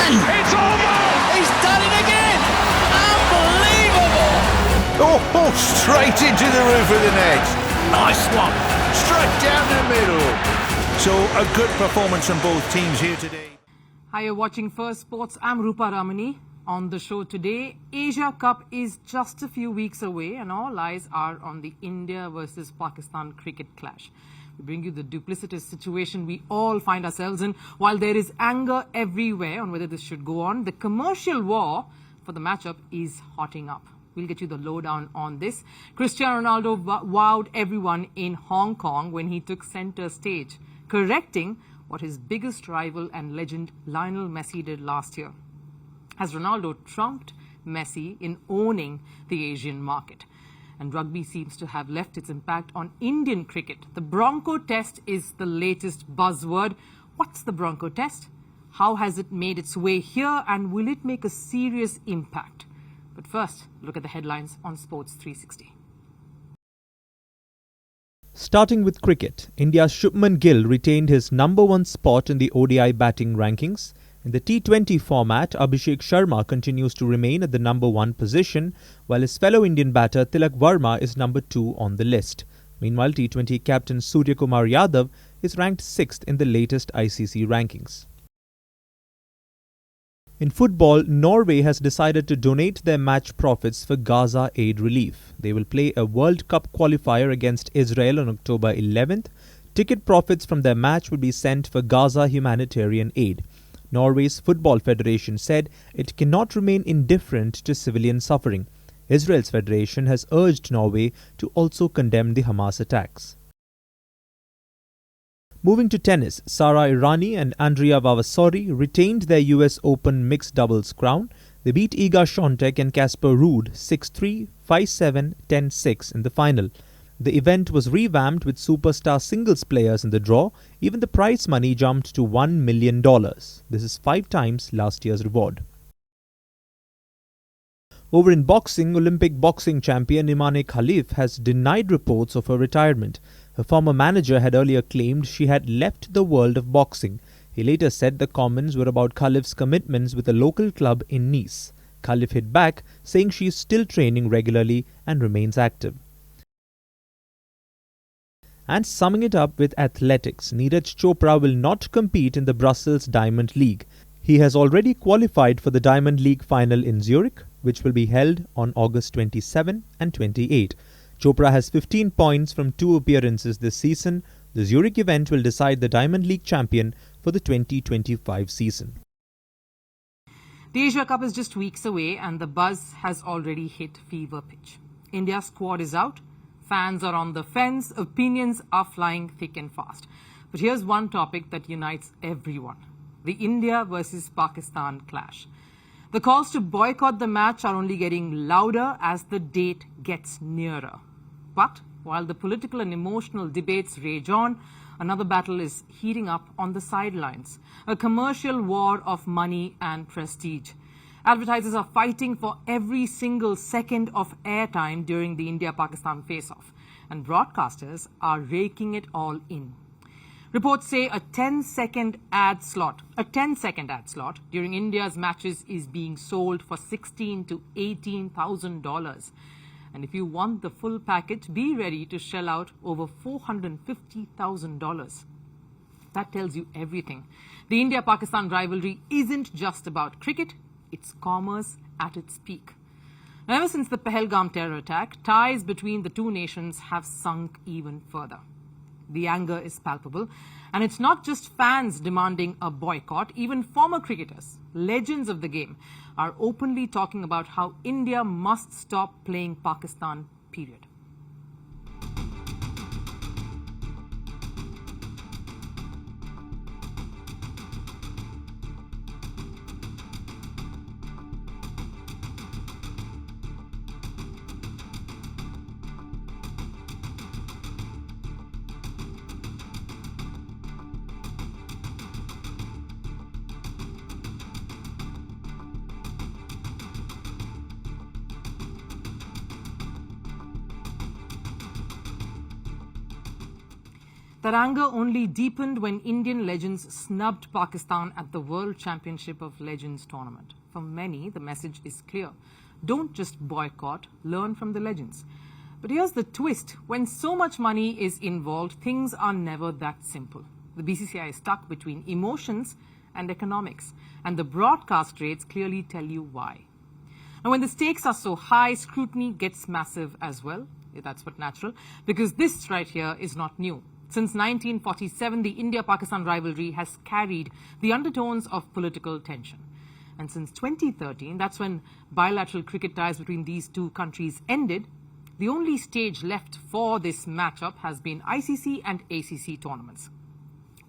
It's over! He's done it again! Unbelievable! Oh, straight into the roof of the net. Nice one! Straight down the middle. So a good performance from both teams here today. Hi, you're watching Firstpost. I'm Rupha Ramani. On the show today, Asia Cup is just a few weeks away and all eyes are on the India versus Pakistan cricket clash. We bring you the duplicitous situation we all find ourselves in. While there is anger everywhere on whether this should go on, the commercial war for the matchup is hotting up. We'll get you the lowdown on this. Cristiano Ronaldo wowed everyone in Hong Kong when he took center stage, correcting what his biggest rival and legend Lionel Messi did last year. Has Ronaldo trumped Messi in owning the Asian market? And rugby seems to have left its impact on Indian cricket. The Bronco Test is the latest buzzword. What's the Bronco Test? How has it made its way here, and will it make a serious impact? But first, look at the headlines on Sports 360. Starting with cricket, India's Shubman Gill retained his #1 spot in the ODI batting rankings. In the T20 format, Abhishek Sharma continues to remain at the #1 position, while his fellow Indian batter Tilak Varma is #2 on the list. Meanwhile, T20 captain Surya Kumar Yadav is ranked 6th in the latest ICC rankings. In football, Norway has decided to donate their match profits for Gaza aid relief. They will play a World Cup qualifier against Israel on October 11th. Ticket profits from their match will be sent for Gaza humanitarian aid. Norway's Football Federation said it cannot remain indifferent to civilian suffering. Israel's federation has urged Norway to also condemn the Hamas attacks. Moving to tennis, Sara Errani and Andrea Vavasori retained their US Open mixed doubles crown. They beat Iga Swiatek and Casper Ruud 6-3, 5-7, 10-6 in the final. The event was revamped with superstar singles players in the draw. Even the prize money jumped to $1 million. This is 5 times last year's reward. Over in boxing, Olympic boxing champion Imane Khalif has denied reports of her retirement. Her former manager had earlier claimed she had left the world of boxing. He later said the comments were about Khalif's commitments with a local club in Nice. Khalif hit back, saying she is still training regularly and remains active. And summing it up with athletics, Neeraj Chopra will not compete in the Brussels Diamond League. He has already qualified for the Diamond League final in Zurich, which will be held on August 27 and 28. Chopra has 15 points from 2 appearances this season. The Zurich event will decide the Diamond League champion for the 2025 season. The Asia Cup is just weeks away and the buzz has already hit fever pitch. India's squad is out. Fans are on the fence, opinions are flying thick and fast. But here's one topic that unites everyone: the India versus Pakistan clash. The calls to boycott the match are only getting louder as the date gets nearer. But while the political and emotional debates rage on, another battle is heating up on the sidelines: a commercial war of money and prestige. Advertisers are fighting for every single second of airtime during the India-Pakistan face-off, and broadcasters are raking it all in. Reports say a 10-second ad slot during India's matches is being sold for $16,000 to $18,000. And if you want the full package, be ready to shell out over $450,000. That tells you everything. The India-Pakistan rivalry isn't just about cricket. It's commerce at its peak. Now, ever since the Pahalgam terror attack, ties between the two nations have sunk even further. The anger is palpable, and it's not just fans demanding a boycott. Even former cricketers, legends of the game, are openly talking about how India must stop playing Pakistan, period. That anger only deepened when Indian legends snubbed Pakistan at the World Championship of Legends tournament. For many, the message is clear. Don't just boycott, learn from the legends. But here's the twist. When so much money is involved, things are never that simple. The BCCI is stuck between emotions and economics, and the broadcast rates clearly tell you why. Now, when the stakes are so high, scrutiny gets massive as well. That's but natural, because this right here is not new. Since 1947, the India-Pakistan rivalry has carried the undertones of political tension. And since 2013, that's when bilateral cricket ties between these two countries ended, the only stage left for this matchup has been ICC and ACC tournaments.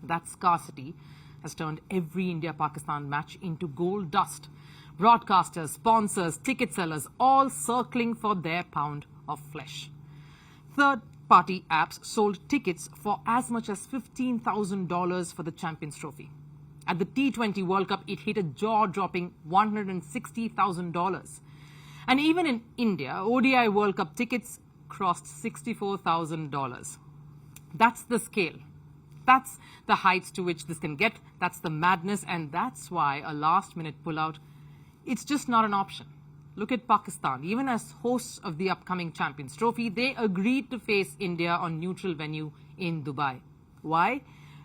That scarcity has turned every India-Pakistan match into gold dust. Broadcasters, sponsors, ticket sellers, all circling for their pound of flesh. Third-party apps sold tickets for as much as $15,000 for the Champions Trophy. At the T20 World Cup, it hit a jaw-dropping $160,000. And even in India, ODI World Cup tickets crossed $64,000. That's the scale. That's the heights to which this can get. That's the madness, and that's why a last-minute pullout, it's just not an option. Look at Pakistan. Even as hosts of the upcoming Champions Trophy, they agreed to face India on neutral venue in Dubai. Why?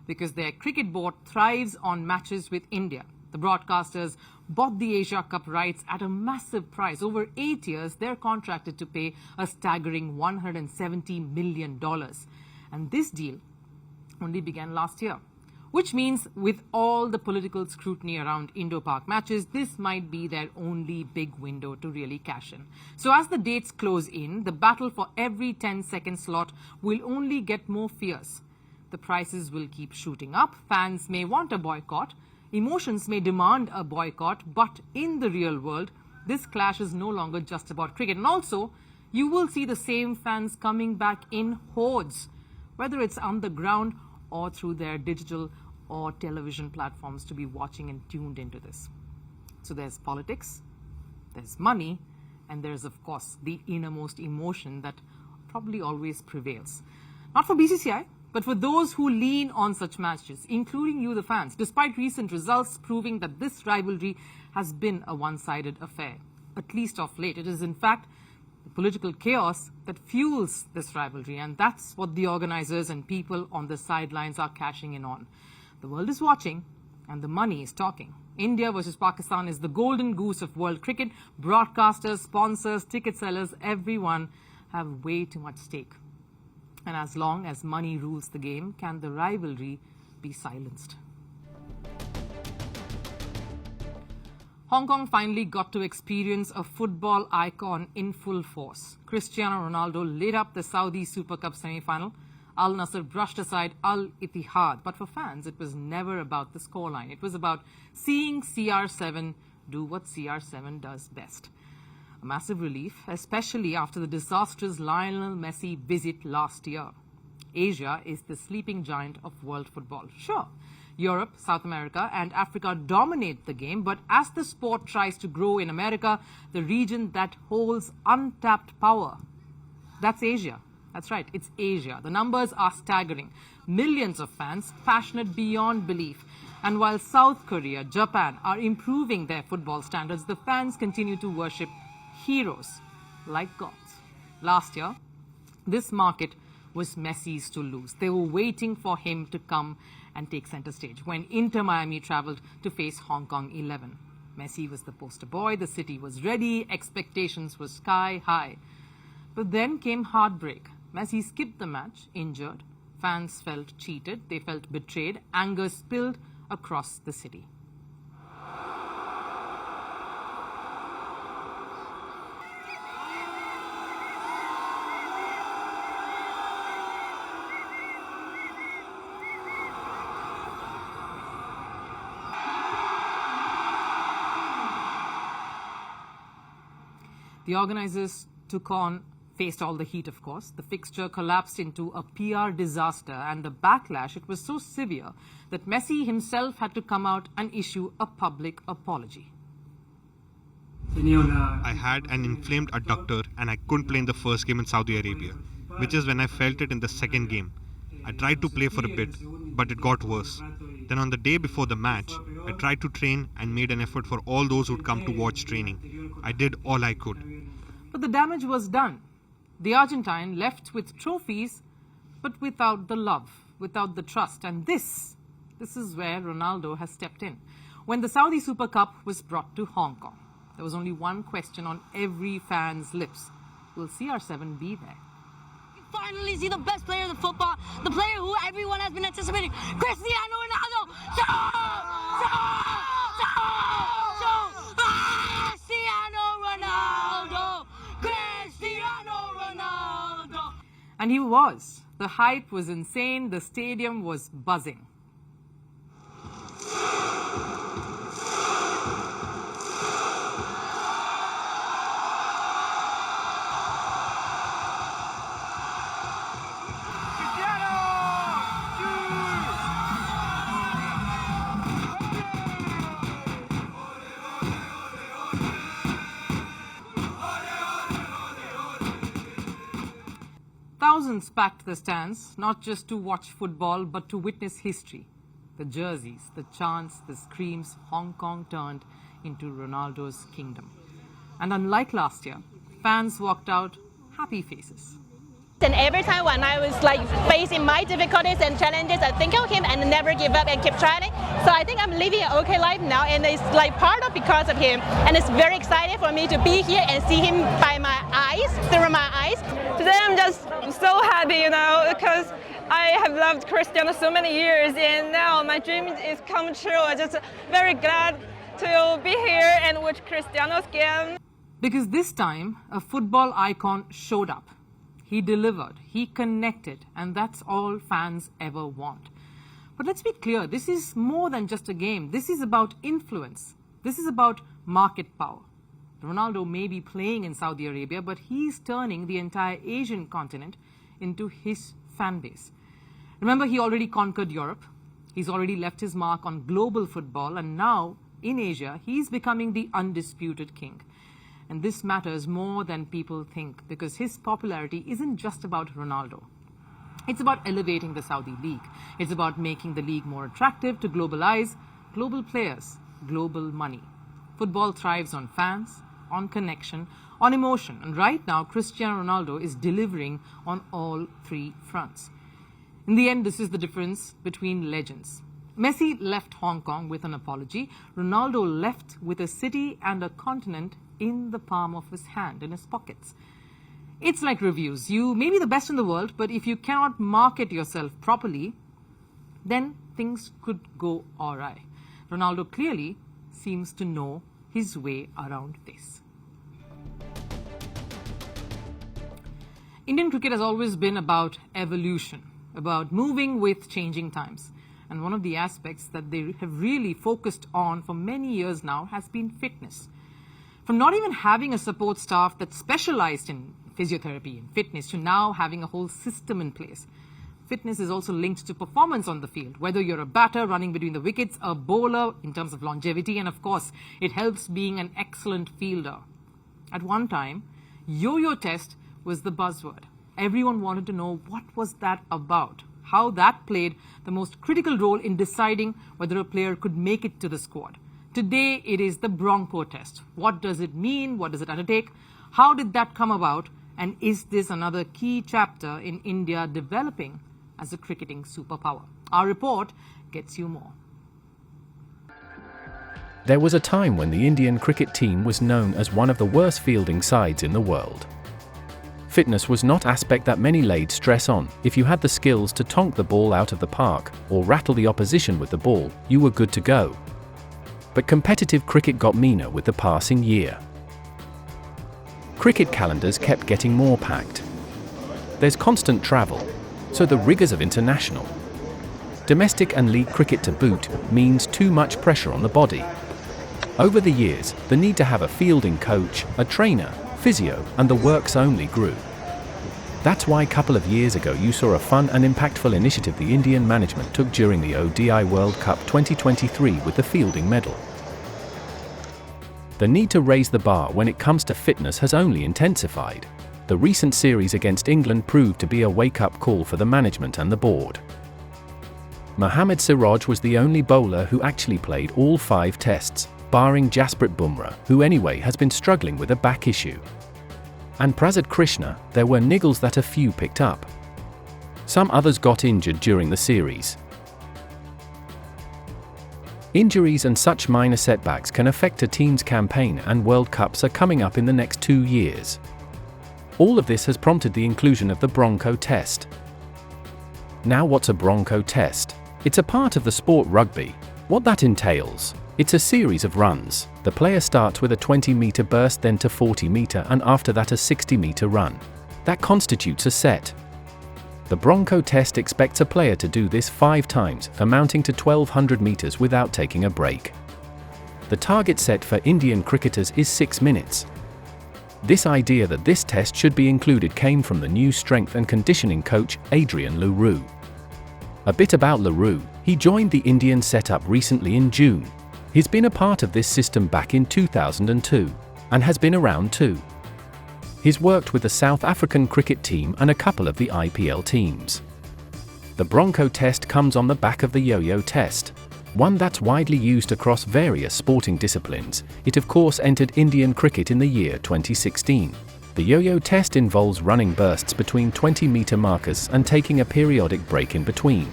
Because their cricket board thrives on matches with India. The broadcasters bought the Asia Cup rights at a massive price. Over 8 years, they're contracted to pay a staggering $170 million. And this deal only began last year, which means with all the political scrutiny around Indo-Pak matches, this might be their only big window to really cash in. So as the dates close in, the battle for every 10-second slot will only get more fierce. The prices will keep shooting up. Fans may want a boycott. Emotions may demand a boycott. But in the real world, this clash is no longer just about cricket. And also, you will see the same fans coming back in hordes, whether it's on the ground or through their digital or television platforms to be watching and tuned into this. So there's politics, there's money, and there's, of course, the innermost emotion that probably always prevails. Not for BCCI, but for those who lean on such matches, including you, the fans, despite recent results proving that this rivalry has been a one-sided affair, at least of late. It is, in fact, the political chaos that fuels this rivalry, and that's what the organizers and people on the sidelines are cashing in on. The world is watching, and the money is talking. India versus Pakistan is the golden goose of world cricket. Broadcasters, sponsors, ticket sellers, everyone have way too much stake. And as long as money rules the game, can the rivalry be silenced? Hong Kong finally got to experience a football icon in full force. Cristiano Ronaldo lit up the Saudi Super Cup semi-final. Al-Nassr brushed aside Al-Ittihad. But for fans, it was never about the scoreline. It was about seeing CR7 do what CR7 does best. A massive relief, especially after the disastrous Lionel Messi visit last year. Asia is the sleeping giant of world football. Sure, Europe, South America and Africa dominate the game, but as the sport tries to grow in America, the region that holds untapped power, that's Asia. That's right, it's Asia. The numbers are staggering. Millions of fans, passionate beyond belief. And while South Korea, Japan are improving their football standards, the fans continue to worship heroes like gods. Last year, this market was Messi's to lose. They were waiting for him to come and take center stage when Inter Miami traveled to face Hong Kong 11. Messi was the poster boy, the city was ready, expectations were sky high. But then came heartbreak. Messi skipped the match, injured. Fans felt cheated, they felt betrayed. Anger spilled across the city. The organizers faced all the heat, of course. The fixture collapsed into a PR disaster, and the backlash, it was so severe that Messi himself had to come out and issue a public apology. I had an inflamed adductor and I couldn't play in the first game in Saudi Arabia, which is when I felt it in the second game. I tried to play for a bit, but it got worse. Then on the day before the match, I tried to train and made an effort for all those who'd come to watch training. I did all I could. But the damage was done. The Argentine left with trophies, but without the love, without the trust. And this is where Ronaldo has stepped in. When the Saudi Super Cup was brought to Hong Kong, there was only one question on every fan's lips. Will CR7 be there? Finally see the best player in the football, the player who everyone has been anticipating, Cristiano Ronaldo. Cristiano Ronaldo. And he was. The hype was insane. The stadium was buzzing. Thousands packed the stands, not just to watch football, but to witness history. The jerseys, the chants, the screams, Hong Kong turned into Ronaldo's kingdom. And unlike last year, fans walked out happy faces. And every time when I was facing my difficulties and challenges, I think of him and never give up and keep trying. So I think I'm living an okay life now, and it's part of because of him. And it's very exciting for me to be here and see him by my eyes, through my eyes. Today I'm just so happy, because I have loved Cristiano so many years, and now my dream is come true. I'm just very glad to be here and watch Cristiano's game. Because this time, a football icon showed up. He delivered, he connected, and that's all fans ever want. But let's be clear, this is more than just a game. This is about influence. This is about market power. Ronaldo may be playing in Saudi Arabia, but he's turning the entire Asian continent into his fan base. Remember, he already conquered Europe. He's already left his mark on global football, and now, in Asia, he's becoming the undisputed king. And this matters more than people think, because his popularity isn't just about Ronaldo. It's about elevating the Saudi league. It's about making the league more attractive to global eyes, global players, global money. Football thrives on fans, on connection, on emotion. And right now, Cristiano Ronaldo is delivering on all three fronts. In the end, this is the difference between legends. Messi left Hong Kong with an apology. Ronaldo left with a city and a continent in the palm of his hand, in his pockets. It's like reviews. You may be the best in the world, but if you cannot market yourself properly, then things could go awry. Ronaldo clearly seems to know his way around this. Indian cricket has always been about evolution, about moving with changing times. And one of the aspects that they have really focused on for many years now has been fitness. From not even having a support staff that specialized in physiotherapy and fitness to now having a whole system in place. Fitness is also linked to performance on the field, whether you're a batter running between the wickets, a bowler in terms of longevity, and of course, it helps being an excellent fielder. At one time, yo-yo test was the buzzword. Everyone wanted to know what was that about, how that played the most critical role in deciding whether a player could make it to the squad. Today, it is the Bronco Test. What does it mean? What does it undertake? How did that come about? And is this another key chapter in India developing as a cricketing superpower? Our report gets you more. There was a time when the Indian cricket team was known as one of the worst fielding sides in the world. Fitness was not an aspect that many laid stress on. If you had the skills to tonk the ball out of the park or rattle the opposition with the ball, you were good to go. But competitive cricket got meaner with the passing year. Cricket calendars kept getting more packed. There's constant travel, so the rigours of international, domestic and league cricket to boot means too much pressure on the body. Over the years, the need to have a fielding coach, a trainer, physio, and the works only grew. That's why a couple of years ago you saw a fun and impactful initiative the Indian management took during the ODI World Cup 2023 with the fielding medal. The need to raise the bar when it comes to fitness has only intensified. the recent series against England proved to be a wake-up call for the management and the board. Mohammad Siraj was the only bowler who actually played all 5 tests, barring Jasprit Bumrah, who anyway has been struggling with a back issue. And Prasad Krishna, there were niggles that a few picked up. Some others got injured during the series. Injuries and such minor setbacks can affect a team's campaign, and World Cups are coming up in the next 2 years. All of this has prompted the inclusion of the Bronco Test. Now, what's a Bronco Test? It's a part of the sport rugby. What that entails: it's a series of runs. The player starts with a 20-meter burst, then to 40-meter, and after that a 60-meter run. That constitutes a set. The Bronco Test expects a player to do this 5 times, amounting to 1,200 meters without taking a break. The target set for Indian cricketers is 6 minutes. This idea that this test should be included came from the new strength and conditioning coach, Adrian le Roux. A bit about le Roux: he joined the Indian setup recently in June. He's been a part of this system back in 2002, and has been around too. He's worked with the South African cricket team and a couple of the IPL teams. The Bronco Test comes on the back of the yo-yo test, one that's widely used across various sporting disciplines. It of course entered Indian cricket in the year 2016. The yo-yo test involves running bursts between 20-meter markers and taking a periodic break in between.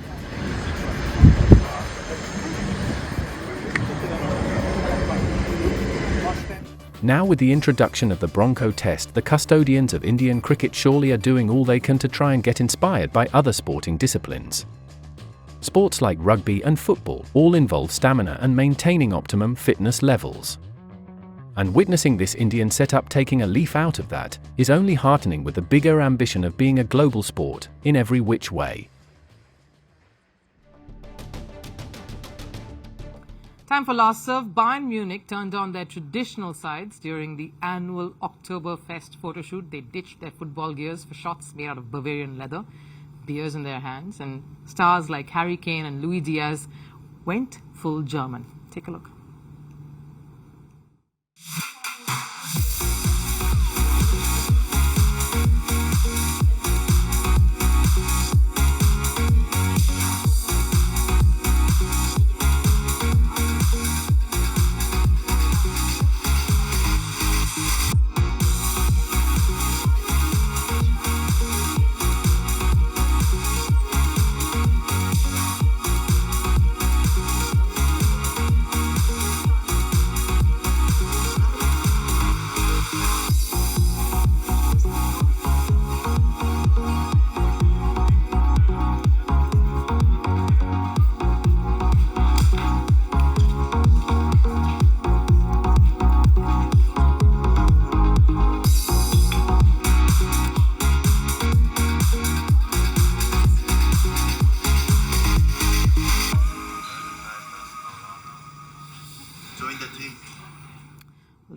Now, with the introduction of the Bronco Test, the custodians of Indian cricket surely are doing all they can to try and get inspired by other sporting disciplines. Sports like rugby and football all involve stamina and maintaining optimum fitness levels. And witnessing this Indian setup taking a leaf out of that is only heartening, with the bigger ambition of being a global sport in every which way. Time for last serve. Bayern Munich turned on their traditional sides during the annual Oktoberfest photoshoot. They ditched their football gears for shots made out of Bavarian leather, beers in their hands, and stars like Harry Kane and Luis Diaz went full German. Take a look.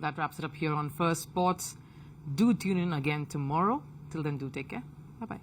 That wraps it up here on First Sports. Do tune in again tomorrow. Till then, do take care. Bye-bye.